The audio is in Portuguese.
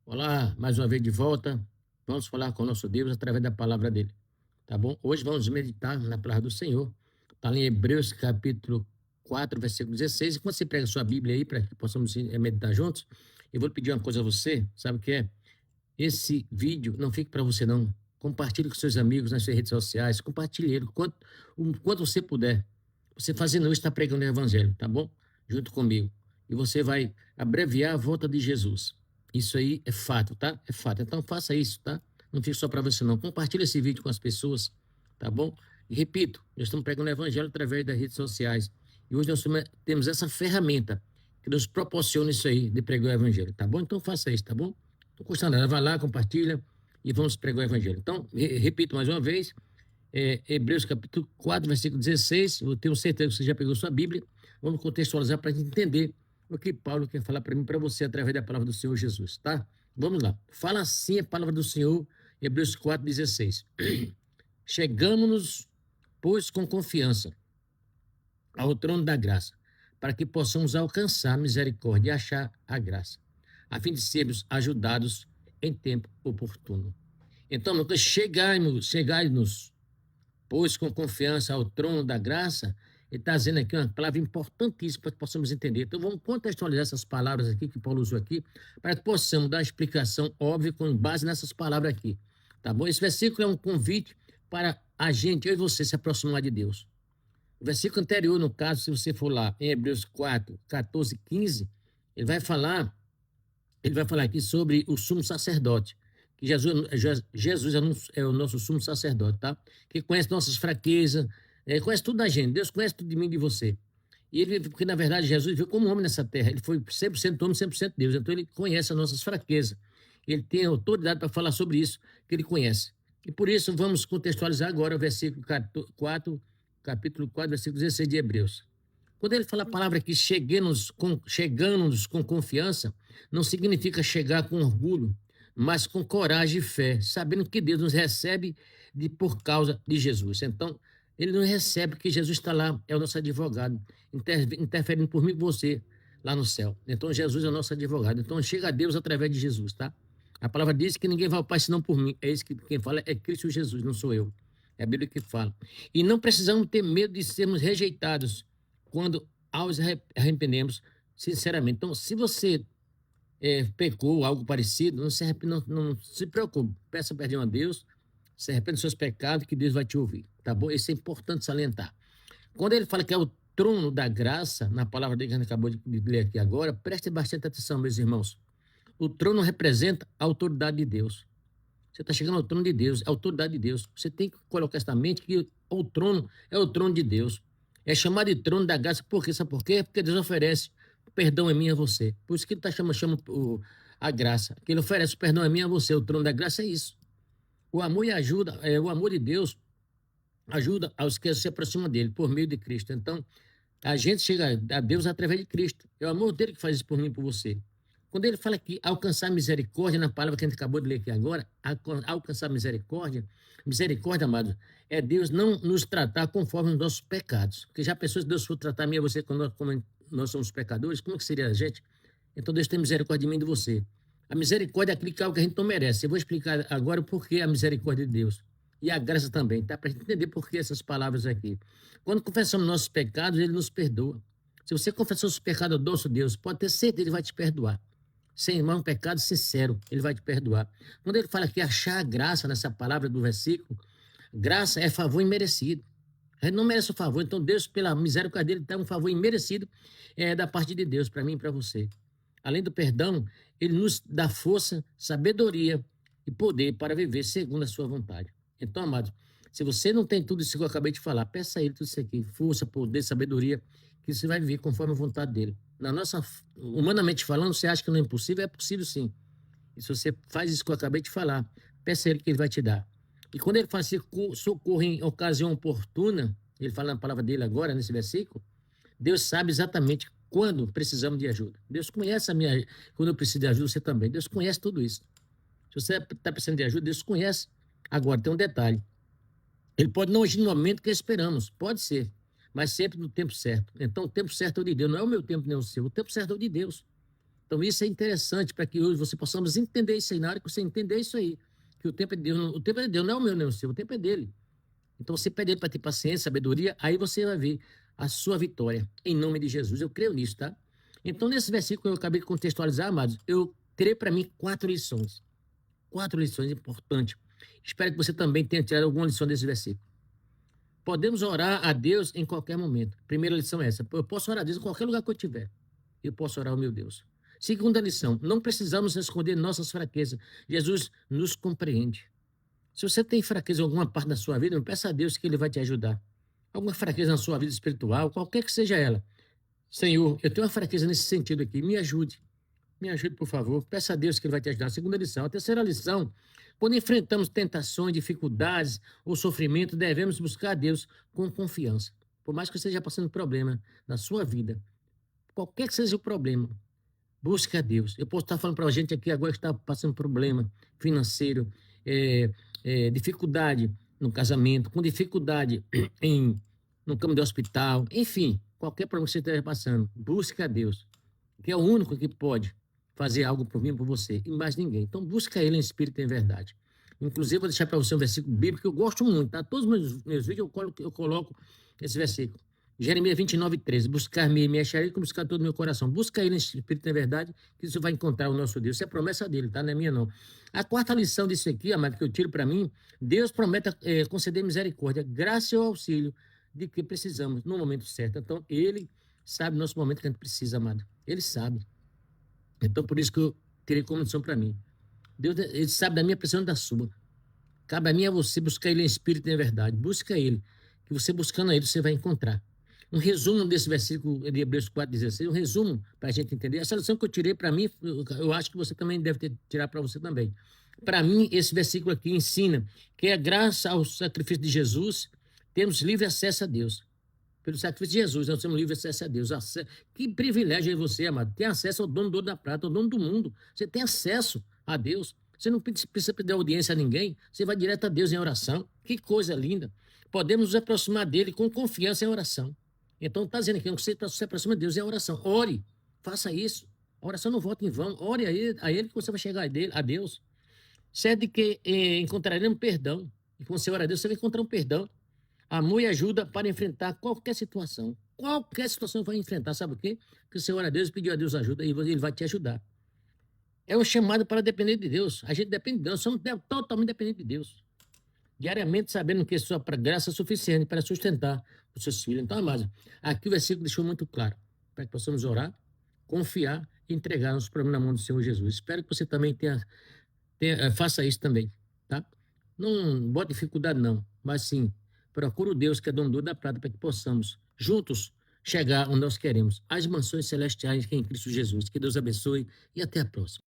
Olá, mais uma vez de volta. Vamos falar com o nosso Deus através da palavra dele, tá bom? Hoje vamos meditar na palavra do Senhor. Está ali em Hebreus capítulo 4, versículo 16. E quando você pega a sua Bíblia aí, para que possamos meditar juntos, eu vou pedir uma coisa a você, sabe o que é? Esse vídeo não fique para você não. Compartilhe com seus amigos nas suas redes sociais, compartilhe ele o quanto você puder. Você fazendo isso está pregando o evangelho, tá bom? Junto comigo. E você vai abreviar a volta de Jesus. Isso aí é fato, tá? É fato. Então faça isso, tá? Não fique só para você não. Compartilhe esse vídeo com as pessoas, tá bom? E repito, nós estamos pregando o evangelho através das redes sociais. E hoje nós temos essa ferramenta que nos proporciona isso aí de pregar o evangelho, tá bom? Então faça isso, tá bom? Não custa nada, vai lá, compartilha e vamos pregar o evangelho. Então, repito mais uma vez, Hebreus capítulo 4, versículo 16, eu tenho certeza que você já pegou sua Bíblia, vamos contextualizar para a gente entender o que Paulo quer falar para mim e para você através da palavra do Senhor Jesus, tá? Vamos lá. Fala assim a palavra do Senhor, Hebreus 4, 16. Chegamos-nos, pois, com confiança ao trono da graça, para que possamos alcançar a misericórdia e achar a graça, a fim de sermos ajudados em tempo oportuno. Então, nós chegai-nos, pois, com confiança ao trono da graça. Ele está dizendo aqui uma palavra importantíssima para que possamos entender. Então, vamos contextualizar essas palavras aqui que Paulo usou aqui, para que possamos dar uma explicação óbvia com base nessas palavras aqui. Tá bom? Esse versículo é um convite para a gente, eu e você, se aproximar de Deus. O versículo anterior, no caso, se você for lá em Hebreus 4, 14, 15, ele vai falar, ele vai falar aqui sobre o sumo sacerdote, que Jesus é o nosso sumo sacerdote, tá? Que conhece nossas fraquezas, conhece tudo da gente, Deus conhece tudo de mim e de você. E ele, porque na verdade Jesus veio como homem nessa terra, ele foi 100% homem, 100% Deus, então ele conhece as nossas fraquezas, ele tem autoridade para falar sobre isso, que ele conhece. E por isso vamos contextualizar agora o versículo 4, capítulo 4, versículo 16 de Hebreus. Quando ele fala a palavra aqui, chegando-nos com confiança, não significa chegar com orgulho, mas com coragem e fé, sabendo que Deus nos recebe por causa de Jesus. Então, ele nos recebe porque Jesus está lá, é o nosso advogado, interferindo por mim e por você lá no céu. Então, Jesus é o nosso advogado. Então, chega a Deus através de Jesus, tá? A palavra diz que ninguém vai ao Pai senão por mim. É isso que quem fala é Cristo Jesus, não sou eu. É a Bíblia que fala. E não precisamos ter medo de sermos rejeitados quando aos arrependemos sinceramente. Então, se você pecou, algo parecido, não se preocupe. Peça perdão a Deus, se arrependa dos seus pecados, que Deus vai te ouvir. Tá bom? Isso é importante salientar. Quando ele fala que é o trono da graça, na palavra dele que a gente acabou de ler aqui agora, preste bastante atenção, meus irmãos. O trono representa a autoridade de Deus. Você está chegando ao trono de Deus, é a autoridade de Deus. Você tem que colocar essa mente que o trono é o trono de Deus. É chamado de trono da graça, por quê? Sabe por quê? Porque Deus oferece perdão a mim e a você. Por isso que ele está chamando a graça. Que ele oferece o perdão a mim e a você. O trono da graça é isso. O amor e ajuda, o amor de Deus ajuda aos que se aproximam dele, por meio de Cristo. Então, a gente chega a Deus através de Cristo. É o amor dele que faz isso por mim e por você. Quando ele fala que alcançar misericórdia, na palavra que a gente acabou de ler aqui agora, alcançar misericórdia, misericórdia, amado, é Deus não nos tratar conforme os nossos pecados. Porque já pensou se Deus for tratar a mim e você como nós somos pecadores, como que seria a gente? Então Deus tem misericórdia de mim e de você. A misericórdia é algo que a gente não merece. Eu vou explicar agora o porquê a misericórdia de Deus. E a graça também, tá? Para a gente entender por que essas palavras aqui. Quando confessamos nossos pecados, ele nos perdoa. Se você confessar os pecados ao nosso Deus, pode ter certeza que ele vai te perdoar. Sem irmão, um pecado sincero, ele vai te perdoar. Quando ele fala que achar graça nessa palavra do versículo, graça é favor imerecido. A gente não merece o favor, então Deus, pela misericórdia dele, dá um favor imerecido da parte de Deus para mim e para você. Além do perdão, ele nos dá força, sabedoria e poder para viver segundo a sua vontade. Então, amados, se você não tem tudo isso que eu acabei de falar, peça a ele tudo isso aqui, força, poder, sabedoria, que você vai viver conforme a vontade dele. Na nossa, humanamente falando, você acha que não é impossível? É possível sim. E se você faz isso que eu acabei de falar, peça a ele que ele vai te dar. E quando ele fala assim, socorro em ocasião oportuna, ele fala na palavra dele agora, nesse versículo, Deus sabe exatamente quando precisamos de ajuda. Deus conhece quando eu preciso de ajuda, você também. Deus conhece tudo isso. Se você está precisando de ajuda, Deus conhece. Agora, tem um detalhe. Ele pode não agir no momento que esperamos, pode ser, mas sempre no tempo certo. Então, o tempo certo é o de Deus, não é o meu tempo nem o seu, o tempo certo é o de Deus. Então, isso é interessante para que hoje você possamos entender isso aí. Na hora que você entender isso aí, que o tempo é de Deus, o tempo é de Deus, não é o meu nem o seu, o tempo é dele. Então, você pede ele para ter paciência, sabedoria, aí você vai ver a sua vitória, em nome de Jesus. Eu creio nisso, tá? Então, nesse versículo que eu acabei de contextualizar, amados, eu terei para mim 4 lições. 4 lições importantes. Espero que você também tenha tirado alguma lição desse versículo. Podemos orar a Deus em qualquer momento. Primeira lição é essa. Eu posso orar a Deus em qualquer lugar que eu estiver. Eu posso orar ao meu Deus. Segunda lição, não precisamos esconder nossas fraquezas. Jesus nos compreende. Se você tem fraqueza em alguma parte da sua vida, não peça a Deus que Ele vai te ajudar. Alguma fraqueza na sua vida espiritual, qualquer que seja ela. Senhor, eu tenho uma fraqueza nesse sentido aqui, me ajude. Me ajude, por favor. Peça a Deus que Ele vai te ajudar. Segunda lição. A terceira lição, quando enfrentamos tentações, dificuldades ou sofrimento, devemos buscar a Deus com confiança. Por mais que você esteja passando problema na sua vida, qualquer que seja o problema, busque a Deus. Eu posso estar falando para a gente aqui agora que está passando problema financeiro, dificuldade no casamento, com dificuldade no campo de hospital, enfim, qualquer problema que você esteja passando, busque a Deus, que é o único que pode fazer algo por mim e por você, e mais ninguém. Então, busca Ele em espírito e em verdade. Inclusive, vou deixar para você um versículo bíblico que eu gosto muito, tá? Todos os meus vídeos eu coloco esse versículo. Jeremias 29:13. Buscar-me e me acharei com buscar todo o meu coração. Busca Ele em espírito e em verdade, que você vai encontrar o nosso Deus. Isso é promessa dele, tá? Não é minha, não. A quarta lição disso aqui, amado, que eu tiro para mim, Deus promete conceder misericórdia, graça e auxílio de que precisamos no momento certo. Então, Ele sabe o nosso momento que a gente precisa, amado. Ele sabe. Então, por isso que eu tirei como lição para mim. Deus, Ele sabe da minha pressão e da sua. Cabe a mim e a você buscar Ele em espírito e em verdade. Busca Ele, que você buscando a Ele, você vai encontrar. Um resumo desse versículo de Hebreus 4:16, um resumo para a gente entender. Essa lição que eu tirei para mim, eu acho que você também deve ter tirado para você também. Para mim, esse versículo aqui ensina que é graças ao sacrifício de Jesus, temos livre acesso a Deus. Pelo sacrifício de Jesus, nós temos livre acesso a Deus. Que privilégio é você, amado. Tem acesso ao dono do ouro da prata, ao dono do mundo. Você tem acesso a Deus. Você não precisa pedir audiência a ninguém. Você vai direto a Deus em oração. Que coisa linda. Podemos nos aproximar dele com confiança em oração. Então, está dizendo aqui, que você se aproxima de Deus em oração. Ore, faça isso. A oração não volta em vão. Ore a ele que você vai chegar a Deus. Certo de que encontraremos perdão. E quando você ora a Deus, você vai encontrar um perdão. Amor e ajuda para enfrentar qualquer situação. Qualquer situação vai enfrentar, sabe o quê? Porque você ora a Deus, pediu a Deus ajuda e Ele vai te ajudar. É um chamado para depender de Deus. A gente depende de Deus, somos totalmente dependentes de Deus. Diariamente sabendo que sua graça é suficiente para sustentar os seus filhos. Então, amados, aqui o versículo deixou muito claro, para que possamos orar, confiar e entregar nossos problemas na mão do Senhor Jesus. Espero que você também faça isso também, tá? Não bote dificuldade não, mas sim, procura o Deus que é dono do ouro da prata para que possamos, juntos, chegar onde nós queremos, as mansões celestiais que é em Cristo Jesus. Que Deus abençoe e até a próxima.